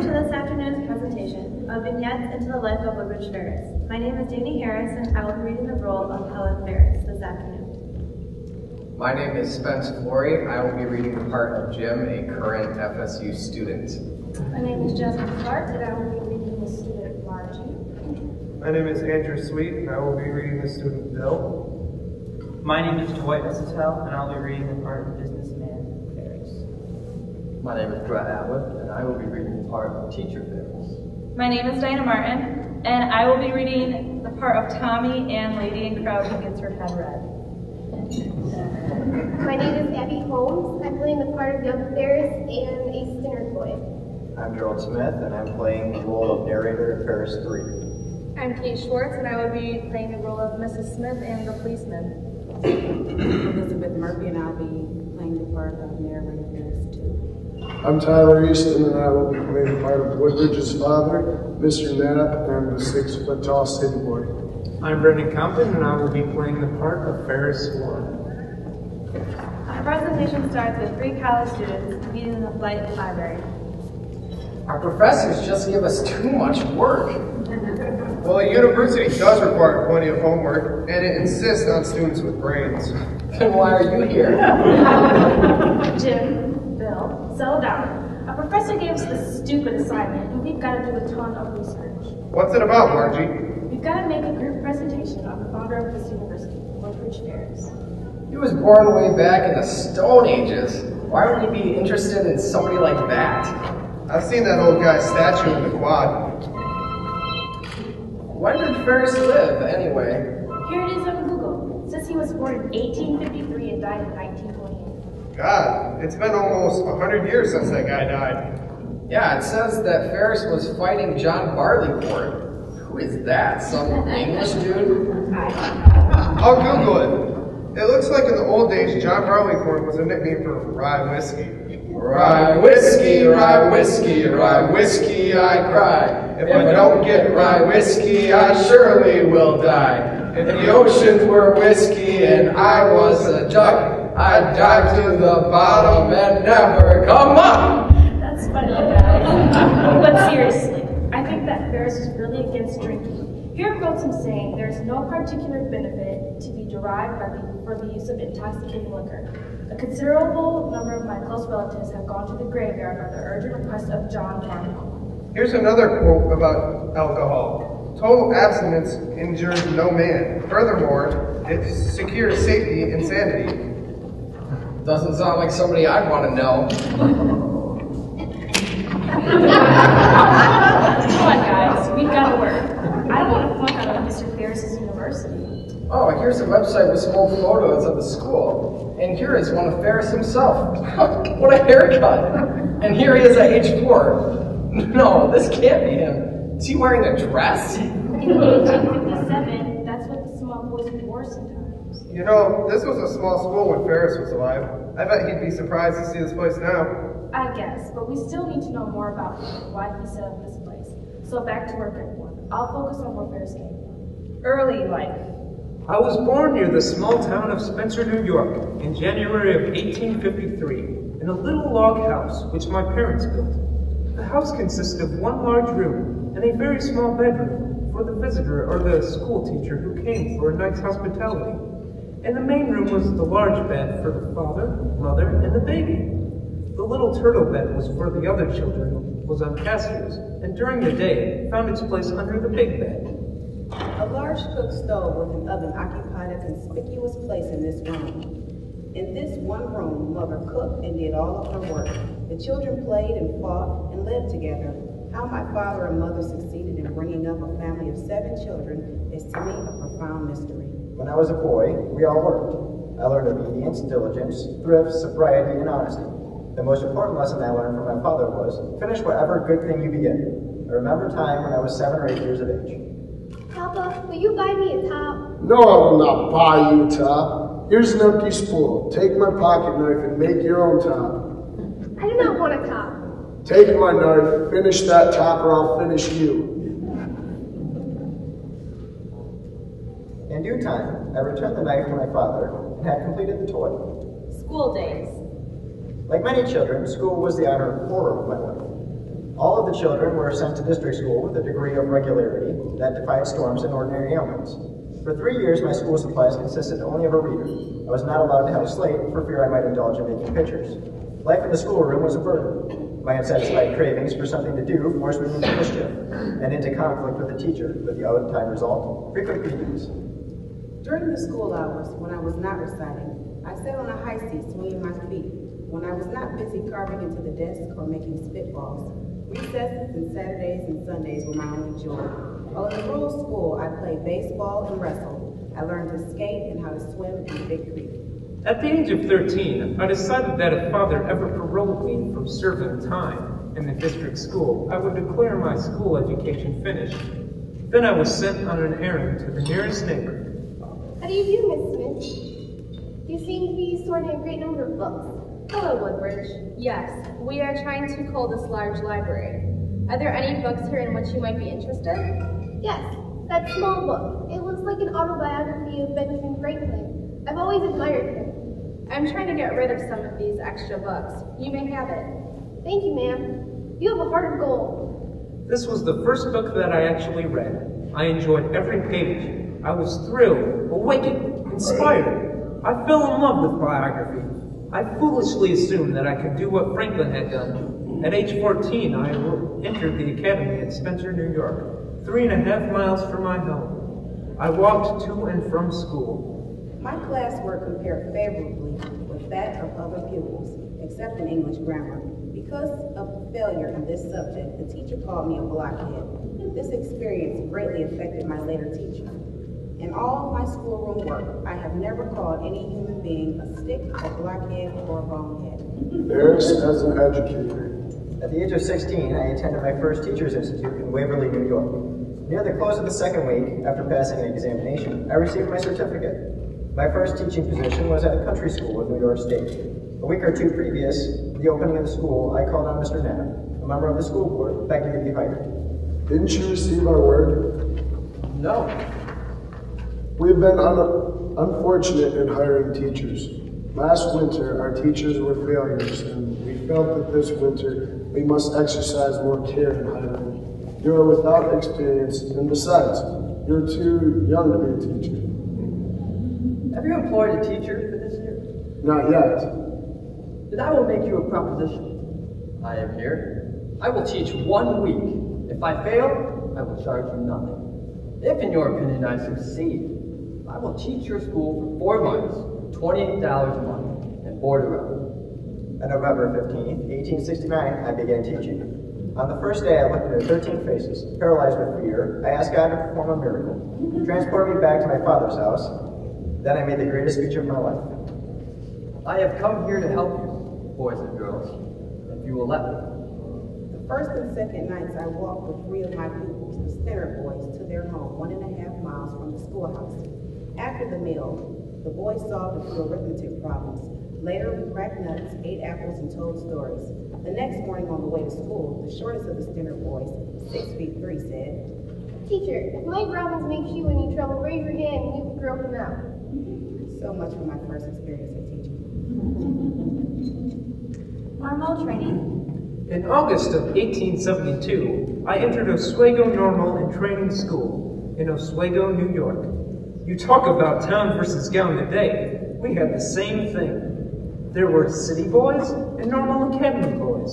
Welcome to this afternoon's presentation of Vignettes into the Life of Woodbridge Ferris. My name is Danny Harris, and I will be reading the role of Helen Ferris this afternoon. My name is Spence Flory. I will be reading the part of Jim, a current FSU student. My name is Jasmine Clark, and I will be reading the student Margie. My name is Andrew Sweet, and I will be reading the student Bill. My name is Dwight Essetel, and I'll be reading the part of businessman Ferris. My name is Brett Atwood, and I will be reading the part of teacher Ferris. My name is Diana Martin, and I will be reading the part of Tommy and Lady in Crowd who gets her head red. My name is Abby Holmes. I'm playing the part of young Ferris and a Skinner boy. I'm Gerald Smith, and I'm playing the role of narrator in Ferris 3. I'm Kate Schwartz, and I will be playing the role of Mrs. Smith and the policeman. Elizabeth Murphy, and I'll be playing the part of narrator in Ferris 2. I'm Tyler Easton, and I will be playing the part of Woodbridge's father, Mr. Knapp, and the 6-foot-tall city boy. I'm Brendan Compton, and I will be playing the part of Ferris 1. Our presentation starts with 3 college students meeting in the Flight Library. Our professors just give us too much work. Well, the university does require plenty of homework, and it insists on students with brains. Then why are you here? Jim, Bill, settle down. Our professor gave us this stupid assignment, and we've got to do a ton of research. What's it about, Margie? We've got to make a group presentation on the founder of this university, Woodbridge Ferris. He was born way back in the Stone Ages. Why would we be interested in somebody like that? I've seen that old guy's statue in the quad. When did Ferris live, anyway? Here it is on Google. It says he was born in 1853 and died in 1928. God, it's been almost 100 years since that guy died. Yeah, it says that Ferris was fighting John Barleycorn. Who is that? Some English dude? I'll Google it. It looks like in the old days, John Barleycorn was a nickname for rye whiskey. Rye whiskey, rye whiskey, rye whiskey, I cry. If I don't get rye whiskey, I surely will die. If the oceans were whiskey and I was a duck, I'd dive to the bottom and never come up. That's funny, guys. But seriously, I think that Ferris is really against drinking. Here quotes him saying there is no particular benefit to be derived for the use of intoxicating liquor. A considerable number of my close relatives have gone to the graveyard by the urgent request of John Barleycorn. Here's another quote about alcohol. Total abstinence injures no man. Furthermore, it secures safety and sanity. Doesn't sound like somebody I'd want to know. Come on, guys. We've got to work. I don't want to flunk out of Mr. Ferris's university. Oh, here's a website with some old photos of the school. And here is one of Ferris himself. What a haircut. And here he is at age 4. No, this can't be him. Is he wearing a dress? In 1857, that's what the small boys wore sometimes. You know, this was a small school when Ferris was alive. I bet he'd be surprised to see this place now. I guess, but we still need to know more about him, why he set up this place. So back to work, everyone. I'll focus on where Ferris came from. Early life. I was born near the small town of Spencer, New York, in January of 1853, in a little log house which my parents built. The house consisted of one large room and a very small bedroom for the visitor or the school teacher who came for a night's hospitality. In the main room was the large bed for the father, mother, and the baby. The little turtle bed was for the other children, was on casters, and during the day found its place under the big bed. A large cook stove with an oven occupied a conspicuous place in this room. In this one room, Mother cooked and did all of her work. The children played and fought and lived together. How my father and mother succeeded in bringing up a family of 7 children is to me a profound mystery. When I was a boy, we all worked. I learned obedience, diligence, thrift, sobriety, and honesty. The most important lesson I learned from my father was, finish whatever good thing you begin. I remember a time when I was 7 or 8 years of age. Papa, will you buy me a top? No, I will not buy you a top. Here's an empty spool. Take my pocket knife and make your own top. I do not want a top. Take my knife, finish that top, or I'll finish you. In due time, I returned the knife to my father and had completed the toy. School days. Like many children, school was the honor and horror of my life. All of the children were sent to district school with a degree of regularity that defied storms and ordinary ailments. For 3 years, my school supplies consisted only of a reader. I was not allowed to have a slate for fear I might indulge in making pictures. Life in the schoolroom was a burden. My unsatisfied cravings for something to do forced me into mischief and into conflict with the teacher, with the out-of-time result, frequent beatings. During the school hours, when I was not reciting, I sat on a high seat swinging my feet. When I was not busy carving into the desk or making spitballs, recesses and Saturdays and Sundays were my only joy. While in the rural school, I played baseball and wrestled. I learned to skate and how to swim in the big creek. At the age of 13, I decided that if Father ever paroled me from serving time in the district school, I would declare my school education finished. Then I was sent on an errand to the nearest neighbor. How do you do, Miss Smith? You seem to be sorting a great number of books. Hello, Woodbridge. Yes, we are trying to cull this large library. Are there any books here in which you might be interested? Yes, that small book. It looks like an autobiography of Benjamin Franklin. I've always admired him. I'm trying to get rid of some of these extra books. You may have it. Thank you, ma'am. You have a heart of gold. This was the first book that I actually read. I enjoyed every page. I was thrilled, awakened, inspired. I fell in love with biography. I foolishly assumed that I could do what Franklin had done. At age 14, I entered the academy in Spencer, New York, 3.5 miles from my home. I walked to and from school. My classwork compared favorably with that of other pupils, except in English grammar. Because of failure in this subject, the teacher called me a blockhead. This experience greatly affected my later teacher. In all of my schoolroom work, I have never called any human being a stick, a blockhead, or a bonehead. Ferris as an educator. At the age of 16, I attended my first Teachers Institute in Waverly, New York. Near the close of the second week, after passing an examination, I received my certificate. My first teaching position was at a country school in New York State. A week or two previous to the opening of the school, I called on Mr. Knapp, a member of the school board, begging to be hired. Didn't you receive our word? No. We've been unfortunate in hiring teachers. Last winter, our teachers were failures, and we felt that this winter we must exercise more care in hiring. You are without experience, and besides, you're too young to be a teacher. Have you employed a teacher for this year? Not yet. Then I will make you a proposition. I am here. I will teach 1 week. If I fail, I will charge you nothing. If, in your opinion, I succeed, I will teach your school for 4 months, $28 a month, and board around. On November 15, 1869, I began teaching. On the first day, I looked into 13 faces, paralyzed with fear. I asked God to perform a miracle, to transport me back to my father's house. Then I made the greatest speech of my life. I have come here to help you, boys and girls, if you will let me. The first and second nights, I walked with 3 of my pupils, the Stenner boys, to their home 1.5 miles from the schoolhouse. After the meal, the boys solved a few arithmetic problems. Later, we cracked nuts, ate apples, and told stories. The next morning on the way to school, the shortest of the Stenner boys, 6'3", said, Teacher, if Mike Robbins makes you any trouble, raise your hand and we will throw him out. So much for my first experience of teaching. Normal training. In August of 1872, I entered Oswego Normal and Training School in Oswego, New York. You talk about town versus gown today. We had the same thing. There were city boys and normal academy boys.